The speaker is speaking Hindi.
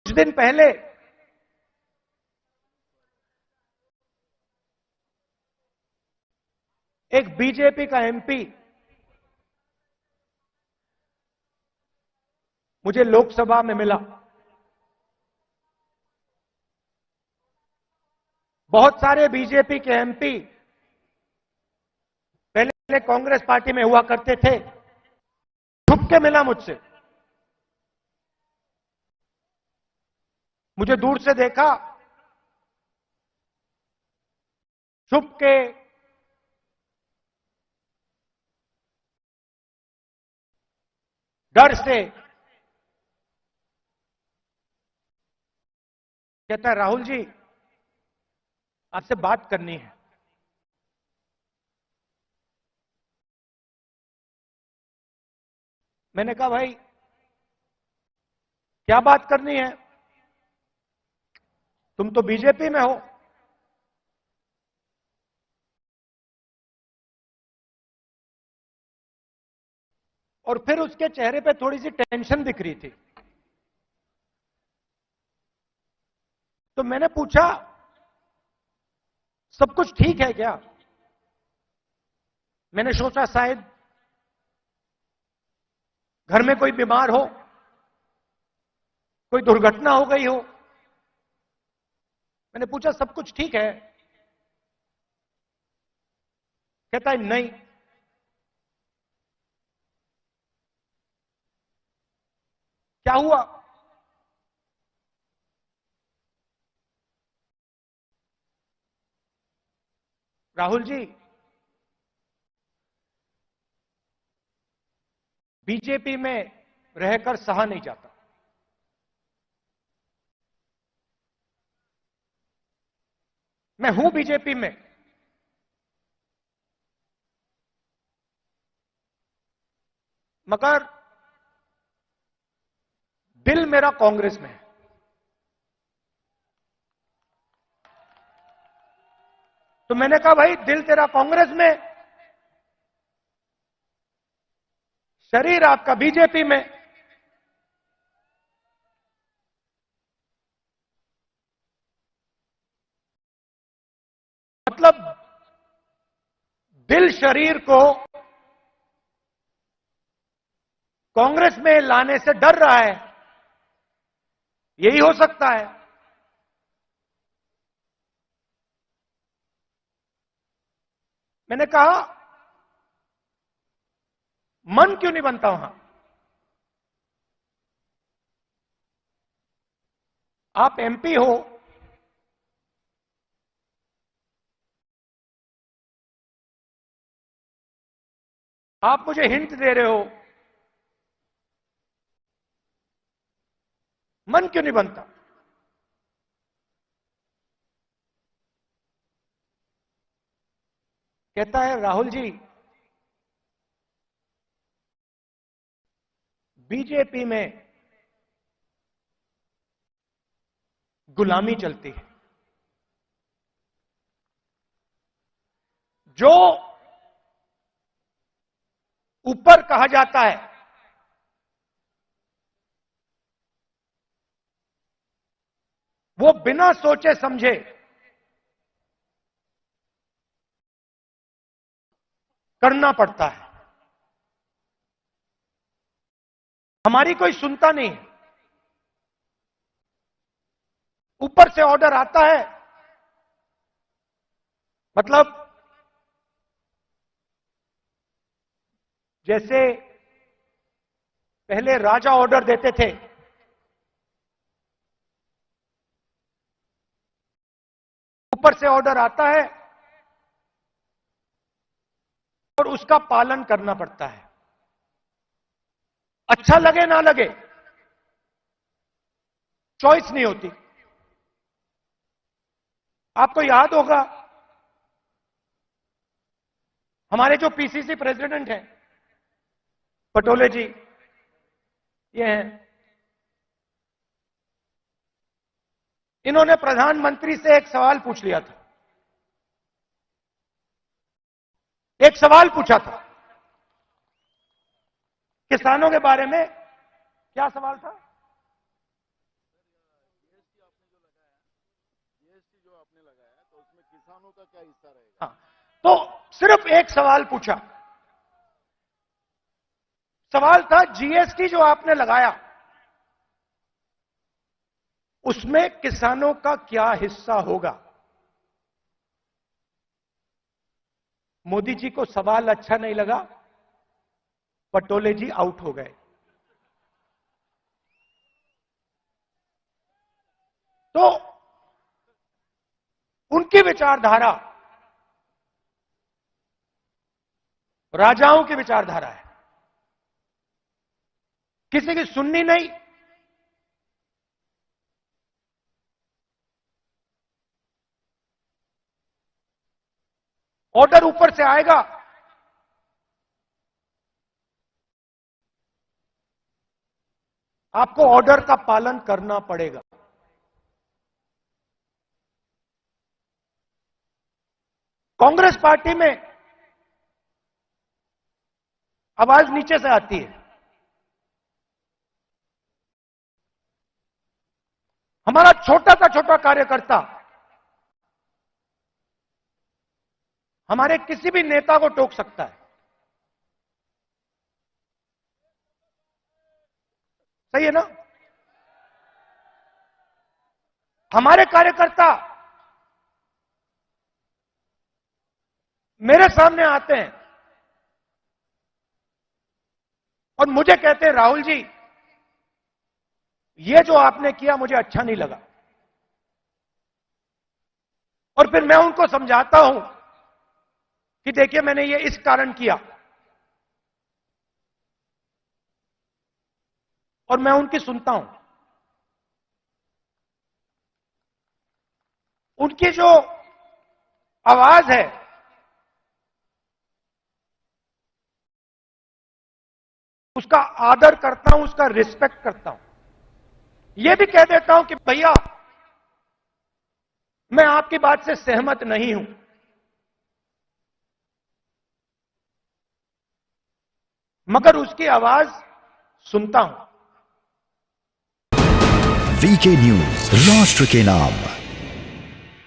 कुछ दिन पहले एक बीजेपी का एमपी मुझे लोकसभा में मिला। बहुत सारे बीजेपी के एमपी पहले कांग्रेस पार्टी में हुआ करते थे, छुप के मिला मुझसे। मुझे दूर से देखा, छुप के डर से कहता है, राहुल जी आपसे बात करनी है। मैंने कहा भाई क्या बात करनी है, तुम तो बीजेपी में हो। और फिर उसके चेहरे पे थोड़ी सी टेंशन दिख रही थी। तो मैंने पूछा सब कुछ ठीक है क्या? मैंने सोचा शायद घर में कोई बीमार हो, कोई दुर्घटना हो गई हो। मैंने पूछा सब कुछ ठीक है? कहता है नहीं। क्या हुआ? राहुल जी बीजेपी में रहकर सहा नहीं जाता। मैं हूं बीजेपी में, मगर दिल मेरा कांग्रेस में है। तो मैंने कहा भाई दिल तेरा कांग्रेस में, शरीर आपका बीजेपी में। मतलब दिल शरीर को कांग्रेस में लाने से डर रहा है, यही हो सकता है। मैंने कहा मन क्यों नहीं बनता वहां? आप एमपी हो, आप मुझे हिंट दे रहे हो, मन क्यों नहीं बनता? कहता है राहुल जी बीजेपी में गुलामी चलती है। जो ऊपर कहा जाता है वो बिना सोचे समझे करना पड़ता है। हमारी कोई सुनता नहीं। ऊपर से ऑर्डर आता है, मतलब जैसे पहले राजा ऑर्डर देते थे, ऊपर से ऑर्डर आता है और उसका पालन करना पड़ता है। अच्छा लगे ना लगे, चॉइस नहीं होती। आपको याद होगा हमारे जो पीसीसी प्रेसिडेंट हैं पटोले जी, ये हैं, इन्होंने प्रधानमंत्री से एक सवाल पूछ लिया था। एक सवाल पूछा था किसानों के बारे में। क्या सवाल था? जीएसटी जो आपने लगाया तो उसमें किसानों का क्या हिस्सा रहेगा? हाँ, तो सिर्फ एक सवाल पूछा। सवाल था जीएसटी जो आपने लगाया उसमें किसानों का क्या हिस्सा होगा। मोदी जी को सवाल अच्छा नहीं लगा, पटोले जी आउट हो गए। तो उनकी विचारधारा राजाओं की विचारधारा है, किसी की सुननी नहीं। ऑर्डर ऊपर से आएगा, आपको ऑर्डर का पालन करना पड़ेगा। कांग्रेस पार्टी में आवाज नीचे से आती है। हमारा छोटा सा छोटा कार्यकर्ता हमारे किसी भी नेता को टोक सकता है। सही है ना? हमारे कार्यकर्ता मेरे सामने आते हैं और मुझे कहते हैं राहुल जी ये जो आपने किया मुझे अच्छा नहीं लगा। और फिर मैं उनको समझाता हूं कि देखिए मैंने ये इस कारण किया, और मैं उनकी सुनता हूं। उनकी जो आवाज है उसका आदर करता हूं, उसका रिस्पेक्ट करता हूं। यह भी कह देता हूं कि भैया मैं आपकी बात से सहमत नहीं हूं, मगर उसकी आवाज सुनता हूं। वीके न्यूज, राष्ट्र के नाम।